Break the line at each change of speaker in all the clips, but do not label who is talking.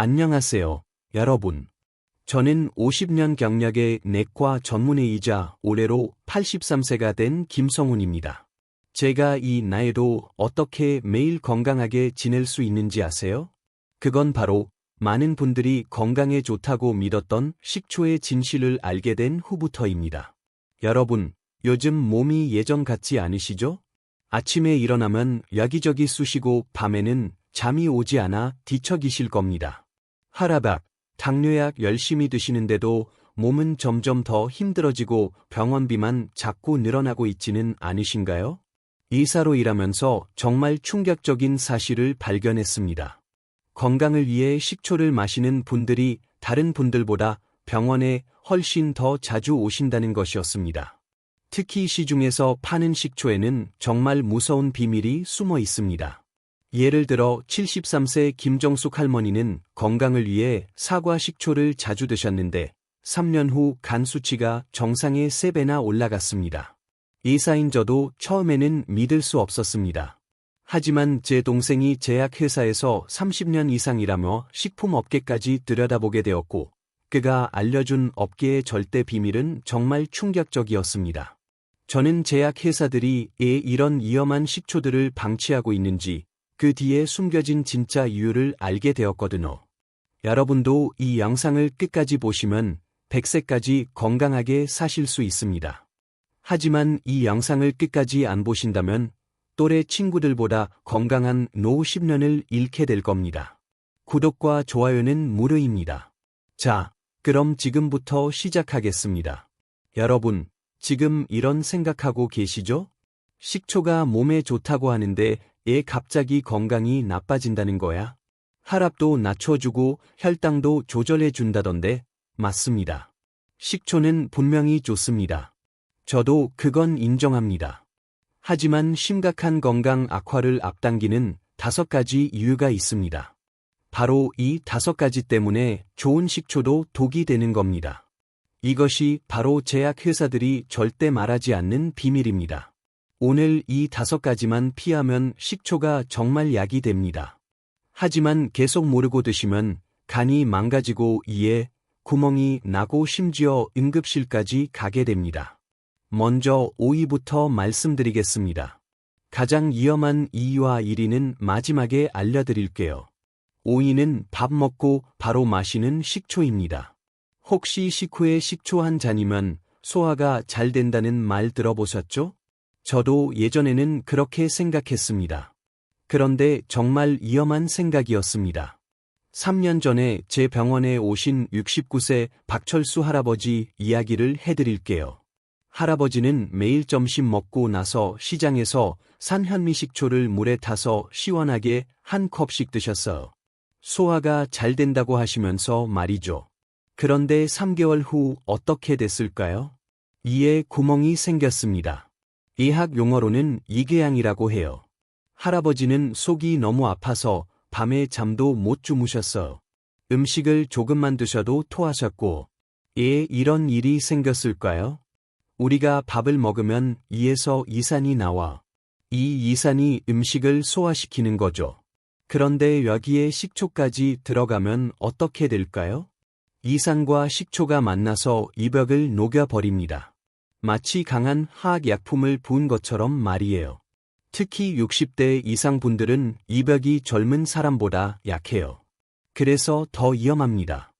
안녕하세요, 여러분. 저는 50년 경력의 내과 전문의이자 올해로 83세가 된 김성훈입니다. 제가 이 나이에도 어떻게 매일 건강하게 지낼 수 있는지 아세요? 그건 바로 많은 분들이 건강에 좋다고 믿었던 식초의 진실을 알게 된 후부터입니다. 여러분, 요즘 몸이 예전 같지 않으시죠? 아침에 일어나면 여기저기 쑤시고 밤에는 잠이 오지 않아 뒤척이실 겁니다. 혈압약, 당뇨약 열심히 드시는데도 몸은 점점 더 힘들어지고 병원비만 자꾸 늘어나고 있지는 않으신가요? 의사로 일하면서 정말 충격적인 사실을 발견했습니다. 건강을 위해 식초를 마시는 분들이 다른 분들보다 병원에 훨씬 더 자주 오신다는 것이었습니다. 특히 시중에서 파는 식초에는 정말 무서운 비밀이 숨어 있습니다. 예를 들어 73세 김정숙 할머니는 건강을 위해 사과 식초를 자주 드셨는데 3년 후 간 수치가 정상의 3배나 올라갔습니다. 의사인 저도 처음에는 믿을 수 없었습니다. 하지만 제 동생이 제약회사에서 30년 이상 일하며 식품업계까지 들여다보게 되었고 그가 알려준 업계의 절대 비밀은 정말 충격적이었습니다. 저는 제약회사들이 왜 이런 위험한 식초들을 방치하고 있는지 그 뒤에 숨겨진 진짜 이유를 알게 되었거든요. 여러분도 이 영상을 끝까지 보시면 100세까지 건강하게 사실 수 있습니다. 하지만 이 영상을 끝까지 안 보신다면 또래 친구들보다 건강한 노후 10년을 잃게 될 겁니다. 구독과 좋아요는 무료입니다. 자, 그럼 지금부터 시작하겠습니다. 여러분, 지금 이런 생각하고 계시죠? 식초가 몸에 좋다고 하는데 왜 갑자기 건강이 나빠진다는 거야? 혈압도 낮춰주고 혈당도 조절해준다던데 맞습니다. 식초는 분명히 좋습니다. 저도 그건 인정합니다. 하지만 심각한 건강 악화를 앞당기는 5가지 이유가 있습니다. 바로 이 5가지 때문에 좋은 식초도 독이 되는 겁니다. 이것이 바로 제약회사들이 절대 말하지 않는 비밀입니다. 오늘 이 5가지만 피하면 식초가 정말 약이 됩니다. 하지만 계속 모르고 드시면 간이 망가지고 이에 구멍이 나고 심지어 응급실까지 가게 됩니다. 먼저 오이부터 말씀드리겠습니다. 가장 위험한 이유와 1위는 마지막에 알려드릴게요. 오이는 밥 먹고 바로 마시는 식초입니다. 혹시 식후에 식초 한 잔이면 소화가 잘 된다는 말 들어보셨죠? 저도 예전에는 그렇게 생각했습니다. 그런데 정말 위험한 생각이었습니다. 3년 전에 제 병원에 오신 69세 박철수 할아버지 이야기를 해드릴게요. 할아버지는 매일 점심 먹고 나서 시장에서 산 현미식초를 물에 타서 시원하게 한 컵씩 드셨어요. 소화가 잘 된다고 하시면서 말이죠. 그런데 3개월 후 어떻게 됐을까요? 이에 구멍이 생겼습니다. 의학 용어로는 이궤양이라고 해요. 할아버지는 속이 너무 아파서 밤에 잠도 못 주무셨어요. 음식을 조금만 드셔도 토하셨고, 왜 이런 일이 생겼을까요? 우리가 밥을 먹으면 이에서 이산이 나와. 이 이산이 음식을 소화시키는 거죠. 그런데 여기에 식초까지 들어가면 어떻게 될까요? 이산과 식초가 만나서 이벽을 녹여버립니다. 마치 강한 화학약품을 부은 것처럼 말이에요. 특히 60대 이상 분들은 이벽이 젊은 사람보다 약해요. 그래서 더 위험합니다.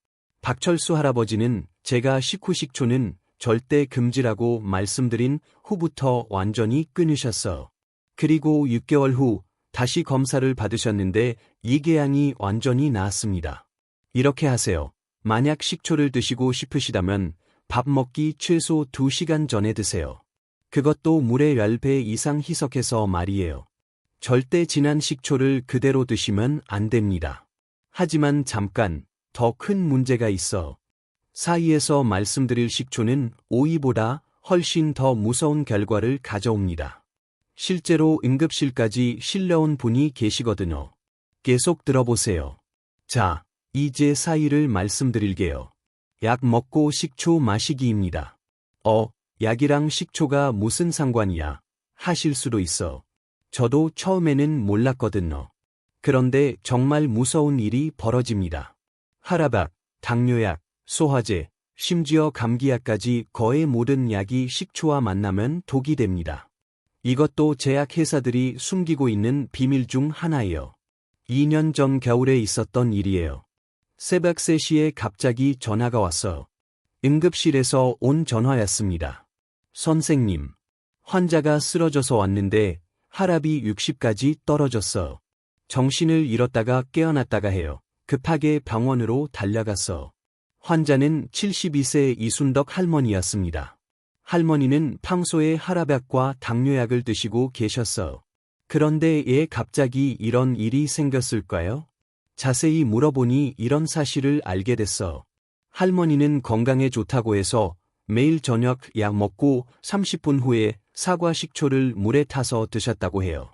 박철수 할아버지는 제가 식후 식초는 절대 금지라고 말씀드린 후부터 완전히 끊으셨어요. 그리고 6개월 후 다시 검사를 받으셨는데 이궤양이 완전히 나았습니다. 이렇게 하세요. 만약 식초를 드시고 싶으시다면 밥 먹기 최소 2시간 전에 드세요. 그것도 물에 10배 이상 희석해서 말이에요. 절대 진한 식초를 그대로 드시면 안 됩니다. 하지만 잠깐, 더 큰 문제가 있어. 사이에서 말씀드릴 식초는 오이보다 훨씬 더 무서운 결과를 가져옵니다. 실제로 응급실까지 실려온 분이 계시거든요. 계속 들어보세요. 자, 이제 사이를 말씀드릴게요. 약 먹고 식초 마시기입니다. 약이랑 식초가 무슨 상관이야? 하실 수도 있어. 저도 처음에는 몰랐거든요. 그런데 정말 무서운 일이 벌어집니다. 하라박, 당뇨약, 소화제, 심지어 감기약까지 거의 모든 약이 식초와 만나면 독이 됩니다. 이것도 제약회사들이 숨기고 있는 비밀 중 하나예요. 2년 전 겨울에 있었던 일이에요. 새벽 3시에 갑자기 전화가 왔어요. 응급실에서 온 전화였습니다. 선생님, 환자가 쓰러져서 왔는데 혈압이 60까지 떨어졌어. 정신을 잃었다가 깨어났다가 해요. 급하게 병원으로 달려갔어. 환자는 72세 이순덕 할머니였습니다. 할머니는 평소에 혈압약과 당뇨약을 드시고 계셨어. 그런데 왜 갑자기 이런 일이 생겼을까요? 자세히 물어보니 이런 사실을 알게 됐어. 할머니는 건강에 좋다고 해서 매일 저녁 약 먹고 30분 후에 사과 식초를 물에 타서 드셨다고 해요.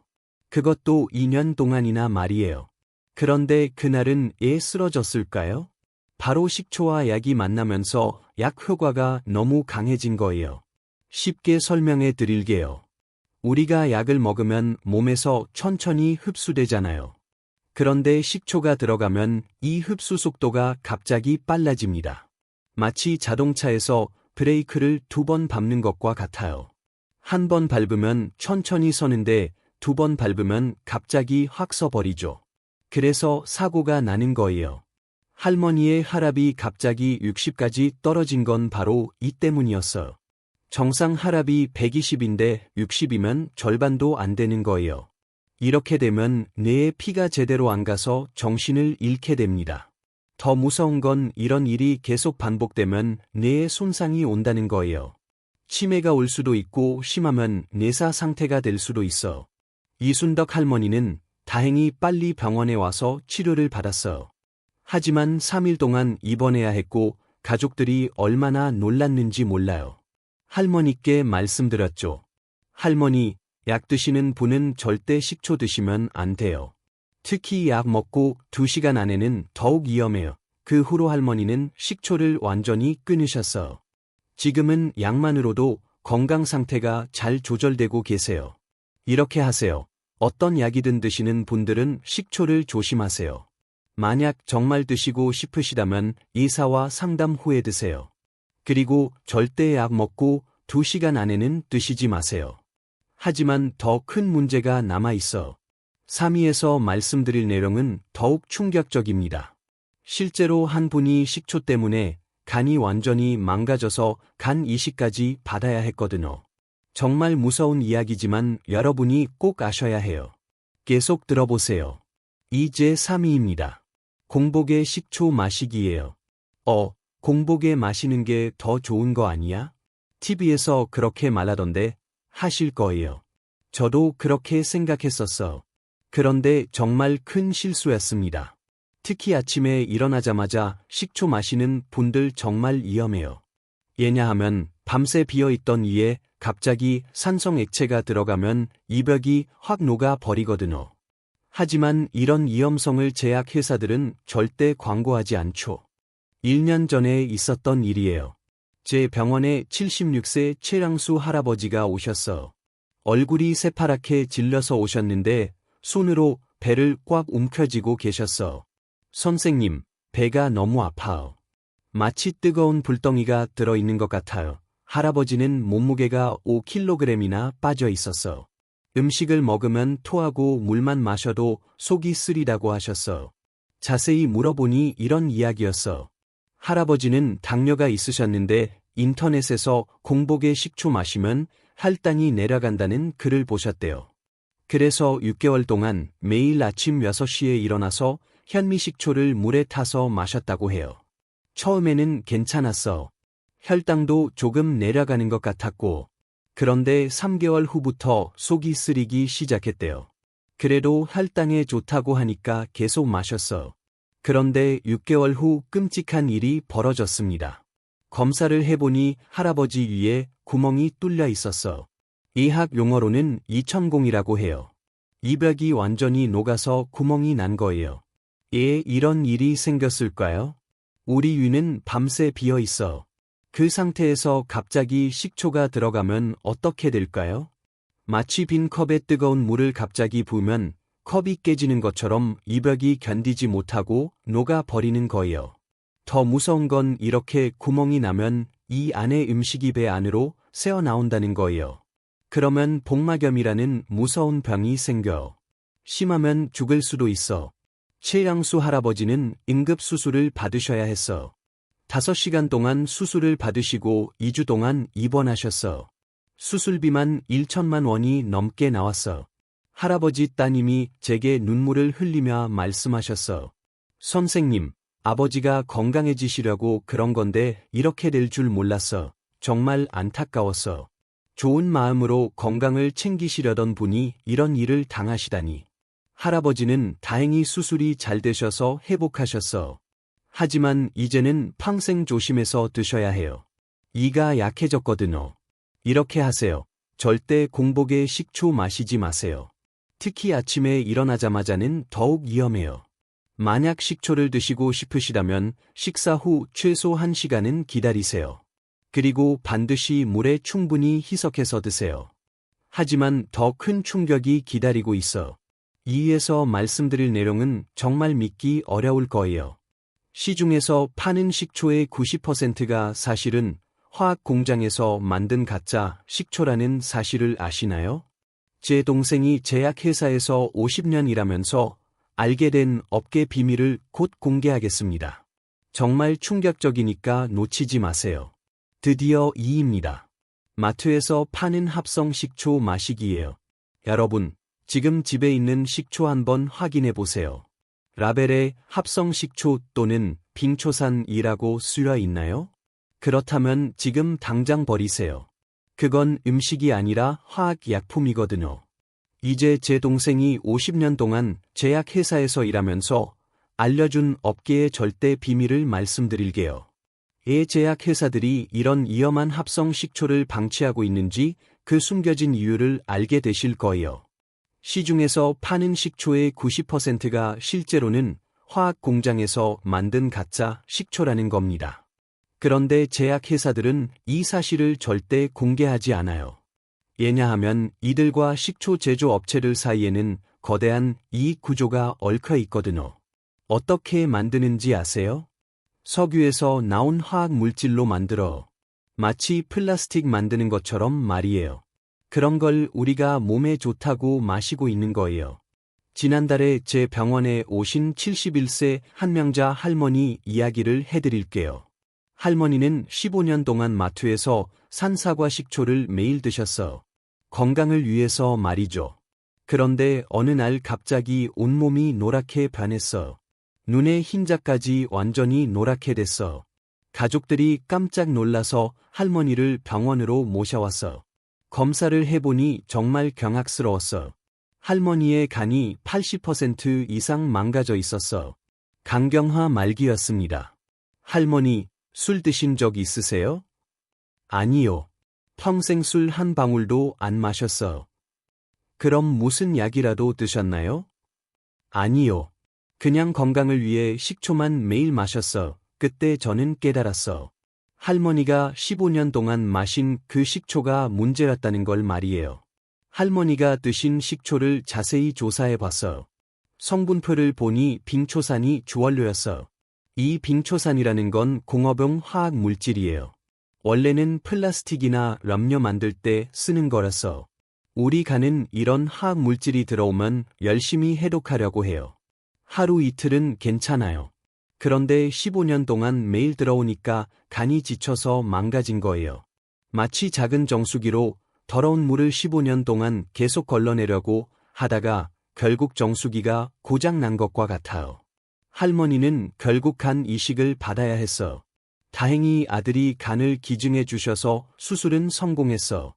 그것도 2년 동안이나 말이에요. 그런데 그날은 왜 쓰러졌을까요? 바로 식초와 약이 만나면서 약 효과가 너무 강해진 거예요. 쉽게 설명해 드릴게요. 우리가 약을 먹으면 몸에서 천천히 흡수되잖아요. 그런데 식초가 들어가면 이 흡수 속도가 갑자기 빨라집니다. 마치 자동차에서 브레이크를 2번 밟는 것과 같아요. 한 번 밟으면 천천히 서는데 2번 밟으면 갑자기 확 서버리죠. 그래서 사고가 나는 거예요. 할머니의 혈압이 갑자기 60까지 떨어진 건 바로 이 때문이었어요. 정상 혈압이 120인데 60이면 절반도 안 되는 거예요. 이렇게 되면 뇌에 피가 제대로 안 가서 정신을 잃게 됩니다. 더 무서운 건 이런 일이 계속 반복되면 뇌에 손상이 온다는 거예요. 치매가 올 수도 있고 심하면 뇌사 상태가 될 수도 있어. 이순덕 할머니는 다행히 빨리 병원에 와서 치료를 받았어요. 하지만 3일 동안 입원해야 했고 가족들이 얼마나 놀랐는지 몰라요. 할머니께 말씀드렸죠. 할머니, 약 드시는 분은 절대 식초 드시면 안 돼요. 특히 약 먹고 2시간 안에는 더욱 위험해요. 그 후로 할머니는 식초를 완전히 끊으셨어요. 지금은 약만으로도 건강 상태가 잘 조절되고 계세요. 이렇게 하세요. 어떤 약이든 드시는 분들은 식초를 조심하세요. 만약 정말 드시고 싶으시다면 의사와 상담 후에 드세요. 그리고 절대 약 먹고 2시간 안에는 드시지 마세요. 하지만 더 큰 문제가 남아 있어. 3위에서 말씀드릴 내용은 더욱 충격적입니다. 실제로 한 분이 식초 때문에 간이 완전히 망가져서 간 이식까지 받아야 했거든요. 정말 무서운 이야기지만 여러분이 꼭 아셔야 해요. 계속 들어보세요. 이제 3위입니다. 공복에 식초 마시기예요. 공복에 마시는 게 더 좋은 거 아니야? TV에서 그렇게 말하던데 하실 거예요. 저도 그렇게 생각했었어. 그런데 정말 큰 실수였습니다. 특히 아침에 일어나자마자 식초 마시는 분들 정말 위험해요. 왜냐하면 밤새 비어있던 이에 갑자기 산성 액체가 들어가면 이벽이 확 녹아 버리거든요. 하지만 이런 위험성을 제약회사들은 절대 광고하지 않죠. 1년 전에 있었던 일이에요. 제 병원에 76세 최랑수 할아버지가 오셨어. 얼굴이 새파랗게 질려서 오셨는데 손으로 배를 꽉 움켜쥐고 계셨어. 선생님, 배가 너무 아파요. 마치 뜨거운 불덩이가 들어있는 것 같아요. 할아버지는 몸무게가 5kg이나 빠져 있었어. 음식을 먹으면 토하고 물만 마셔도 속이 쓰리다고 하셨어. 자세히 물어보니 이런 이야기였어. 할아버지는 당뇨가 있으셨는데 인터넷에서 공복에 식초 마시면 혈당이 내려간다는 글을 보셨대요. 그래서 6개월 동안 매일 아침 6시에 일어나서 현미식초를 물에 타서 마셨다고 해요. 처음에는 괜찮았어. 혈당도 조금 내려가는 것 같았고, 그런데 3개월 후부터 속이 쓰리기 시작했대요. 그래도 혈당에 좋다고 하니까 계속 마셨어. 그런데 6개월 후 끔찍한 일이 벌어졌습니다. 검사를 해보니 할아버지 위에 구멍이 뚫려 있었어. 의학 용어로는 이천공이라고 해요. 이벽이 완전히 녹아서 구멍이 난 거예요. 왜 이런 일이 생겼을까요? 우리 위는 밤새 비어 있어. 그 상태에서 갑자기 식초가 들어가면 어떻게 될까요? 마치 빈 컵에 뜨거운 물을 갑자기 부으면 컵이 깨지는 것처럼 이벽이 견디지 못하고 녹아 버리는 거예요. 더 무서운 건 이렇게 구멍이 나면 이 안에 음식이 배 안으로 새어 나온다는 거예요. 그러면 복막염이라는 무서운 병이 생겨. 심하면 죽을 수도 있어. 최양수 할아버지는 응급수술을 받으셔야 했어. 5시간 동안 수술을 받으시고 2주 동안 입원하셨어. 수술비만 1천만 원이 넘게 나왔어. 할아버지 따님이 제게 눈물을 흘리며 말씀하셨어. 선생님, 아버지가 건강해지시려고 그런 건데 이렇게 될 줄 몰랐어. 정말 안타까웠어. 좋은 마음으로 건강을 챙기시려던 분이 이런 일을 당하시다니. 할아버지는 다행히 수술이 잘 되셔서 회복하셨어. 하지만 이제는 평생 조심해서 드셔야 해요. 이가 약해졌거든요. 이렇게 하세요. 절대 공복에 식초 마시지 마세요. 특히 아침에 일어나자마자는 더욱 위험해요. 만약 식초를 드시고 싶으시다면 식사 후 최소 1시간은 기다리세요. 그리고 반드시 물에 충분히 희석해서 드세요. 하지만 더 큰 충격이 기다리고 있어. 이에서 말씀드릴 내용은 정말 믿기 어려울 거예요. 시중에서 파는 식초의 90%가 사실은 화학 공장에서 만든 가짜 식초라는 사실을 아시나요? 제 동생이 제약회사에서 50년 일하면서 알게 된 업계 비밀을 곧 공개하겠습니다. 정말 충격적이니까 놓치지 마세요. 드디어 2입니다. 마트에서 파는 합성 식초 마시기예요. 여러분, 지금 집에 있는 식초 한번 확인해 보세요. 라벨에 합성 식초 또는 빙초산이라고 쓰여 있나요? 그렇다면 지금 당장 버리세요. 그건 음식이 아니라 화학약품이거든요. 이제 제 동생이 50년 동안 제약회사에서 일하면서 알려준 업계의 절대 비밀을 말씀드릴게요. 왜 제약회사들이 이런 위험한 합성 식초를 방치하고 있는지 그 숨겨진 이유를 알게 되실 거예요. 시중에서 파는 식초의 90%가 실제로는 화학 공장에서 만든 가짜 식초라는 겁니다. 그런데 제약회사들은 이 사실을 절대 공개하지 않아요. 왜냐하면 이들과 식초 제조 업체들 사이에는 거대한 이익 구조가 얽혀 있거든요. 어떻게 만드는지 아세요? 석유에서 나온 화학 물질로 만들어. 마치 플라스틱 만드는 것처럼 말이에요. 그런 걸 우리가 몸에 좋다고 마시고 있는 거예요. 지난달에 제 병원에 오신 71세 한명자 할머니 이야기를 해드릴게요. 할머니는 15년 동안 마트에서 산 사과 식초를 매일 드셨어. 건강을 위해서 말이죠. 그런데 어느 날 갑자기 온몸이 노랗게 변했어. 눈의 흰자까지 완전히 노랗게 됐어. 가족들이 깜짝 놀라서 할머니를 병원으로 모셔왔어. 검사를 해보니 정말 경악스러웠어. 할머니의 간이 80% 이상 망가져 있었어. 간경화 말기였습니다. 할머니, 술 드신 적 있으세요? 아니요. 평생 술 한 방울도 안 마셨어. 그럼 무슨 약이라도 드셨나요? 아니요. 그냥 건강을 위해 식초만 매일 마셨어. 그때 저는 깨달았어. 할머니가 15년 동안 마신 그 식초가 문제였다는 걸 말이에요. 할머니가 드신 식초를 자세히 조사해 봤어. 성분표를 보니 빙초산이 주원료였어. 이 빙초산이라는 건 공업용 화학 물질이에요. 원래는 플라스틱이나 음료 만들 때 쓰는 거라서. 우리 간은 이런 화학 물질이 들어오면 열심히 해독하려고 해요. 하루 이틀은 괜찮아요. 그런데 15년 동안 매일 들어오니까 간이 지쳐서 망가진 거예요. 마치 작은 정수기로 더러운 물을 15년 동안 계속 걸러내려고 하다가 결국 정수기가 고장 난 것과 같아요. 할머니는 결국 간 이식을 받아야 했어. 다행히 아들이 간을 기증해 주셔서 수술은 성공했어.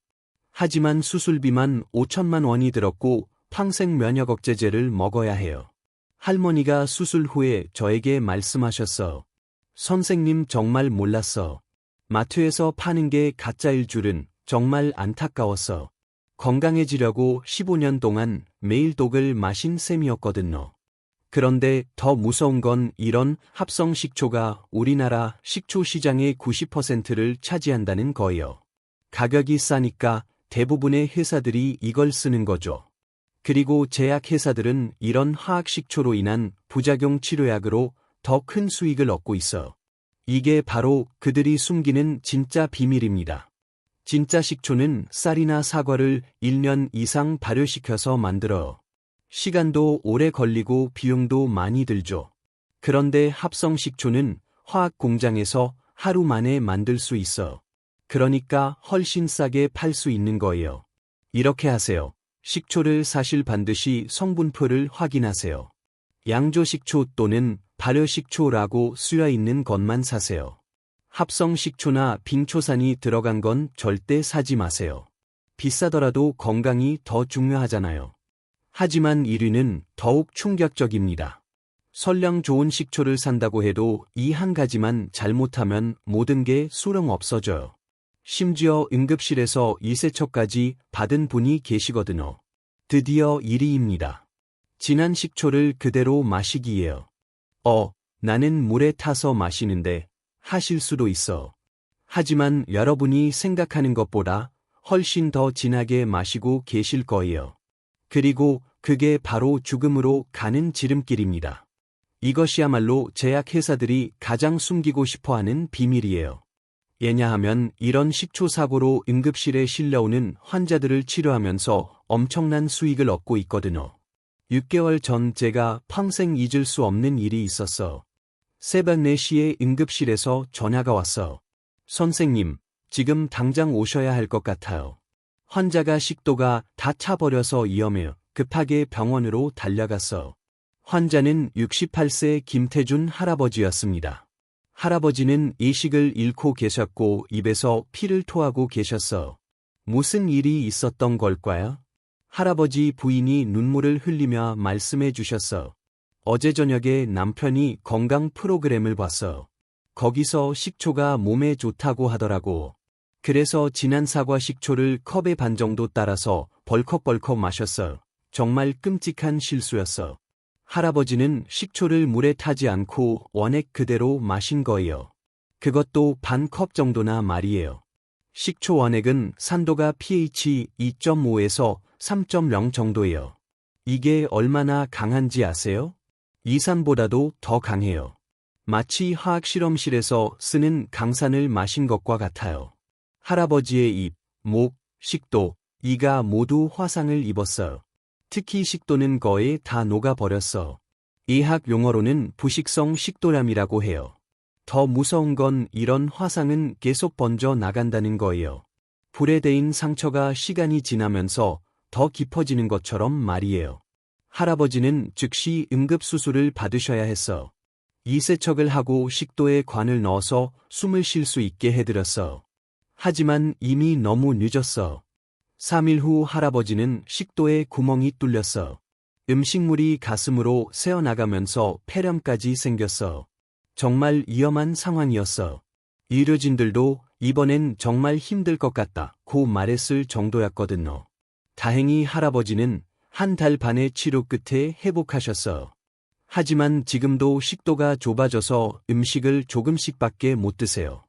하지만 수술비만 5천만 원이 들었고 평생 면역 억제제를 먹어야 해요. 할머니가 수술 후에 저에게 말씀하셨어. 선생님 정말 몰랐어. 마트에서 파는 게 가짜일 줄은 정말 안타까웠어. 건강해지려고 15년 동안 매일 독을 마신 셈이었거든요. 그런데 더 무서운 건 이런 합성 식초가 우리나라 식초 시장의 90%를 차지한다는 거예요. 가격이 싸니까 대부분의 회사들이 이걸 쓰는 거죠. 그리고 제약회사들은 이런 화학 식초로 인한 부작용 치료약으로 더 큰 수익을 얻고 있어. 이게 바로 그들이 숨기는 진짜 비밀입니다. 진짜 식초는 쌀이나 사과를 1년 이상 발효시켜서 만들어요. 시간도 오래 걸리고 비용도 많이 들죠. 그런데 합성 식초는 화학 공장에서 하루 만에 만들 수 있어요. 그러니까 훨씬 싸게 팔 수 있는 거예요. 이렇게 하세요. 식초를 사실 반드시 성분표를 확인하세요. 양조식초 또는 발효식초라고 쓰여 있는 것만 사세요. 합성 식초나 빙초산이 들어간 건 절대 사지 마세요. 비싸더라도 건강이 더 중요하잖아요. 하지만 1위는 더욱 충격적입니다. 설령 좋은 식초를 산다고 해도 이 한 가지만 잘못하면 모든 게 수령 없어져요. 심지어 응급실에서 이 세척까지 받은 분이 계시거든요. 드디어 1위입니다. 진한 식초를 그대로 마시기예요. 나는 물에 타서 마시는데 하실 수도 있어. 하지만 여러분이 생각하는 것보다 훨씬 더 진하게 마시고 계실 거예요. 그리고 그게 바로 죽음으로 가는 지름길입니다. 이것이야말로 제약회사들이 가장 숨기고 싶어하는 비밀이에요. 왜냐하면 이런 식초 사고로 응급실에 실려오는 환자들을 치료하면서 엄청난 수익을 얻고 있거든요. 6개월 전 제가 평생 잊을 수 없는 일이 있었어. 새벽 4시에 응급실에서 전화가 왔어. 선생님, 지금 당장 오셔야 할 것 같아요. 환자가 식도가 다 차버려서 위험해요. 급하게 병원으로 달려갔어. 환자는 68세 김태준 할아버지였습니다. 할아버지는 의식을 잃고 계셨고 입에서 피를 토하고 계셨어. 무슨 일이 있었던 걸까요? 할아버지 부인이 눈물을 흘리며 말씀해 주셨어. 어제 저녁에 남편이 건강 프로그램을 봤어. 거기서 식초가 몸에 좋다고 하더라고. 그래서 진한 사과 식초를 컵에 반 정도 따라서 벌컥벌컥 마셨어. 정말 끔찍한 실수였어. 할아버지는 식초를 물에 타지 않고 원액 그대로 마신 거예요. 그것도 반 컵 정도나 말이에요. 식초 원액은 산도가 pH 2.5에서 3.0 정도예요. 이게 얼마나 강한지 아세요? 이산보다도 더 강해요. 마치 화학실험실에서 쓰는 강산을 마신 것과 같아요. 할아버지의 입, 목, 식도, 이가 모두 화상을 입었어요. 특히 식도는 거의 다 녹아버렸어. 의학 용어로는 부식성 식도염이라고 해요. 더 무서운 건 이런 화상은 계속 번져 나간다는 거예요. 불에 데인 상처가 시간이 지나면서 더 깊어지는 것처럼 말이에요. 할아버지는 즉시 응급수술을 받으셔야 했어. 이세척을 하고 식도에 관을 넣어서 숨을 쉴 수 있게 해드렸어. 하지만 이미 너무 늦었어. 3일 후 할아버지는 식도에 구멍이 뚫렸어. 음식물이 가슴으로 새어나가면서 폐렴까지 생겼어. 정말 위험한 상황이었어. 의료진들도 이번엔 정말 힘들 것 같다고 말했을 정도였거든요. 다행히 할아버지는 한 달 반의 치료 끝에 회복하셨어. 하지만 지금도 식도가 좁아져서 음식을 조금씩밖에 못 드세요.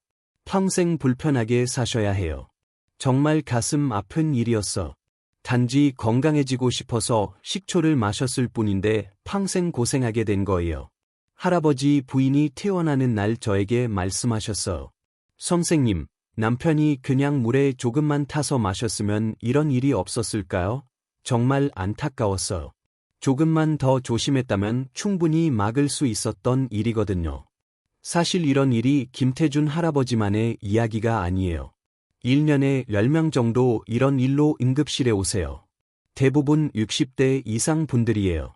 평생 불편하게 사셔야 해요. 정말 가슴 아픈 일이었어. 단지 건강해지고 싶어서 식초를 마셨을 뿐인데 평생 고생하게 된 거예요. 할아버지 부인이 퇴원하는 날 저에게 말씀하셨어. 선생님, 남편이 그냥 물에 조금만 타서 마셨으면 이런 일이 없었을까요? 정말 안타까웠어. 조금만 더 조심했다면 충분히 막을 수 있었던 일이거든요. 사실 이런 일이 김태준 할아버지만의 이야기가 아니에요. 1년에 10명 정도 이런 일로 응급실에 오세요. 대부분 60대 이상 분들이에요.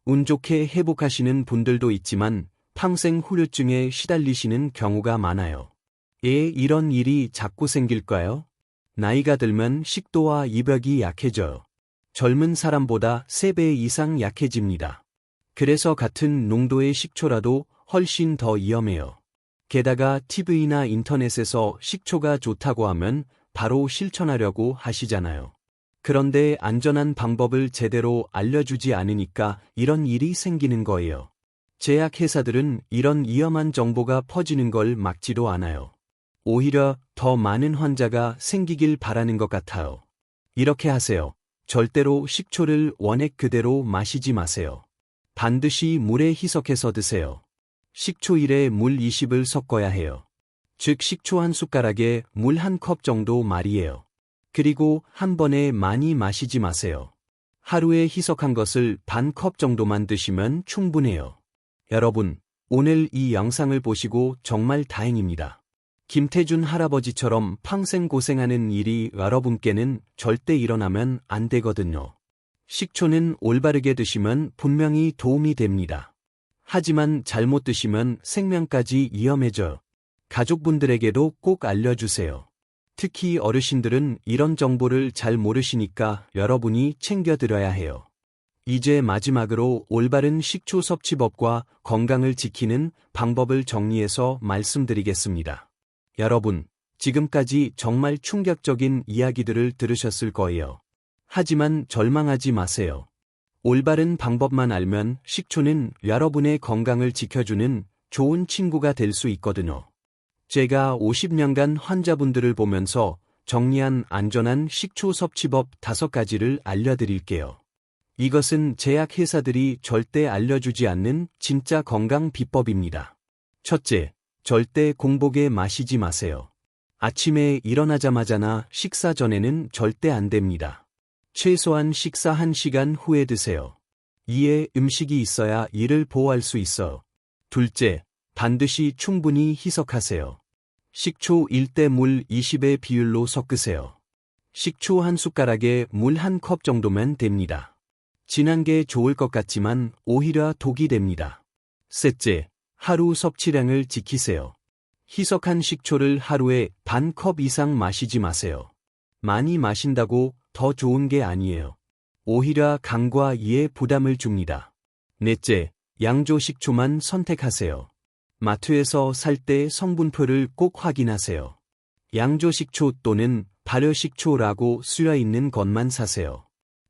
운 좋게 회복하시는 분들도 있지만 평생 후유증에 시달리시는 경우가 많아요. 왜 이런 일이 자꾸 생길까요? 나이가 들면 식도와 이벽이 약해져요. 젊은 사람보다 3배 이상 약해집니다. 그래서 같은 농도의 식초라도 훨씬 더 위험해요. 게다가 TV나 인터넷에서 식초가 좋다고 하면 바로 실천하려고 하시잖아요. 그런데 안전한 방법을 제대로 알려주지 않으니까 이런 일이 생기는 거예요. 제약회사들은 이런 위험한 정보가 퍼지는 걸 막지도 않아요. 오히려 더 많은 환자가 생기길 바라는 것 같아요. 이렇게 하세요. 절대로 식초를 원액 그대로 마시지 마세요. 반드시 물에 희석해서 드세요. 식초 1에 물 20을 섞어야 해요. 즉 식초 한 숟가락에 물 한 컵 정도 말이에요. 그리고 한 번에 많이 마시지 마세요. 하루에 희석한 것을 반 컵 정도만 드시면 충분해요. 여러분, 오늘 이 영상을 보시고 정말 다행입니다. 김태준 할아버지처럼 평생 고생하는 일이 여러분께는 절대 일어나면 안 되거든요. 식초는 올바르게 드시면 분명히 도움이 됩니다. 하지만 잘못 드시면 생명까지 위험해져요. 가족분들에게도 꼭 알려주세요. 특히 어르신들은 이런 정보를 잘 모르시니까 여러분이 챙겨드려야 해요. 이제 마지막으로 올바른 식초 섭취법과 건강을 지키는 방법을 정리해서 말씀드리겠습니다. 여러분, 지금까지 정말 충격적인 이야기들을 들으셨을 거예요. 하지만 절망하지 마세요. 올바른 방법만 알면 식초는 여러분의 건강을 지켜주는 좋은 친구가 될 수 있거든요. 제가 50년간 환자분들을 보면서 정리한 안전한 식초 섭취법 5가지를 알려드릴게요. 이것은 제약회사들이 절대 알려주지 않는 진짜 건강 비법입니다. 첫째, 절대 공복에 마시지 마세요. 아침에 일어나자마자나 식사 전에는 절대 안 됩니다. 최소한 식사 1시간 후에 드세요. 이에 음식이 있어야 이를 보호할 수 있어요. 둘째, 반드시 충분히 희석하세요. 식초 1대 물 20의 비율로 섞으세요. 식초 한 숟가락에 물 한 컵 정도면 됩니다. 진한 게 좋을 것 같지만 오히려 독이 됩니다. 셋째, 하루 섭취량을 지키세요. 희석한 식초를 하루에 반 컵 이상 마시지 마세요. 많이 마신다고 더 좋은 게 아니에요. 오히려 간과 이에 부담을 줍니다. 넷째, 양조 식초만 선택하세요. 마트에서 살 때 성분표를 꼭 확인하세요. 양조 식초 또는 발효 식초라고 쓰여 있는 것만 사세요.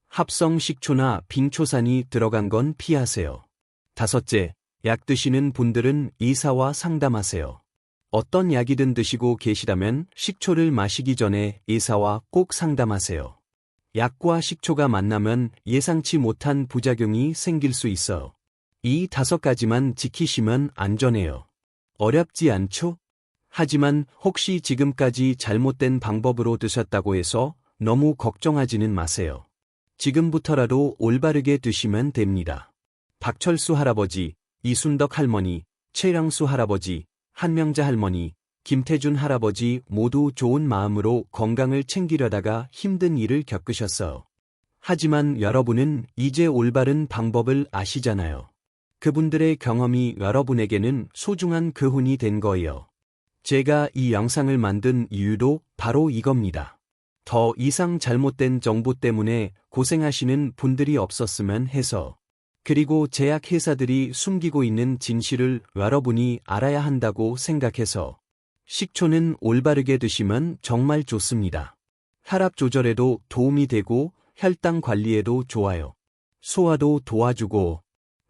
합성 식초나 빙초산이 들어간 건 피하세요. 다섯째, 약 드시는 분들은 의사와 상담하세요. 어떤 약이든 드시고 계시다면 식초를 마시기 전에 의사와 꼭 상담하세요. 약과 식초가 만나면 예상치 못한 부작용이 생길 수 있어요. 이 5가지만 지키시면 안전해요. 어렵지 않죠? 하지만 혹시 지금까지 잘못된 방법으로 드셨다고 해서 너무 걱정하지는 마세요. 지금부터라도 올바르게 드시면 됩니다. 박철수 할아버지, 이순덕 할머니, 최영수 할아버지, 한명자 할머니, 김태준 할아버지 모두 좋은 마음으로 건강을 챙기려다가 힘든 일을 겪으셨어요. 하지만 여러분은 이제 올바른 방법을 아시잖아요. 그분들의 경험이 여러분에게는 소중한 교훈이 된 거예요. 제가 이 영상을 만든 이유도 바로 이겁니다. 더 이상 잘못된 정보 때문에 고생하시는 분들이 없었으면 해서. 그리고 제약회사들이 숨기고 있는 진실을 여러분이 알아야 한다고 생각해서. 식초는 올바르게 드시면 정말 좋습니다. 혈압 조절에도 도움이 되고 혈당 관리에도 좋아요. 소화도 도와주고.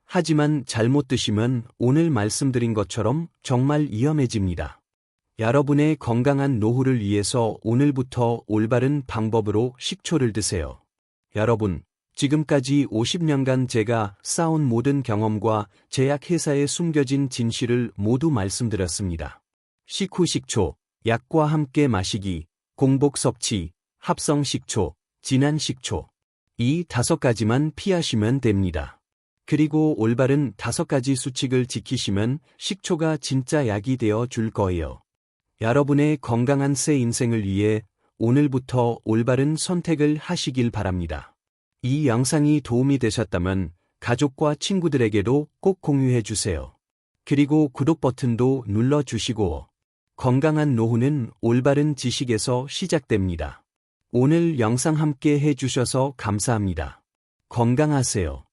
하지만 잘못 드시면 오늘 말씀드린 것처럼 정말 위험해집니다. 여러분의 건강한 노후를 위해서 오늘부터 올바른 방법으로 식초를 드세요. 여러분, 지금까지 50년간 제가 쌓은 모든 경험과 제약회사에 숨겨진 진실을 모두 말씀드렸습니다. 식후 식초, 약과 함께 마시기, 공복 섭취, 합성 식초, 진한 식초. 이 5가지만 피하시면 됩니다. 그리고 올바른 5가지 수칙을 지키시면 식초가 진짜 약이 되어 줄 거예요. 여러분의 건강한 새 인생을 위해 오늘부터 올바른 선택을 하시길 바랍니다. 이 영상이 도움이 되셨다면 가족과 친구들에게도 꼭 공유해 주세요. 그리고 구독 버튼도 눌러 주시고. 건강한 노후는 올바른 지식에서 시작됩니다. 오늘 영상 함께 해주셔서 감사합니다. 건강하세요.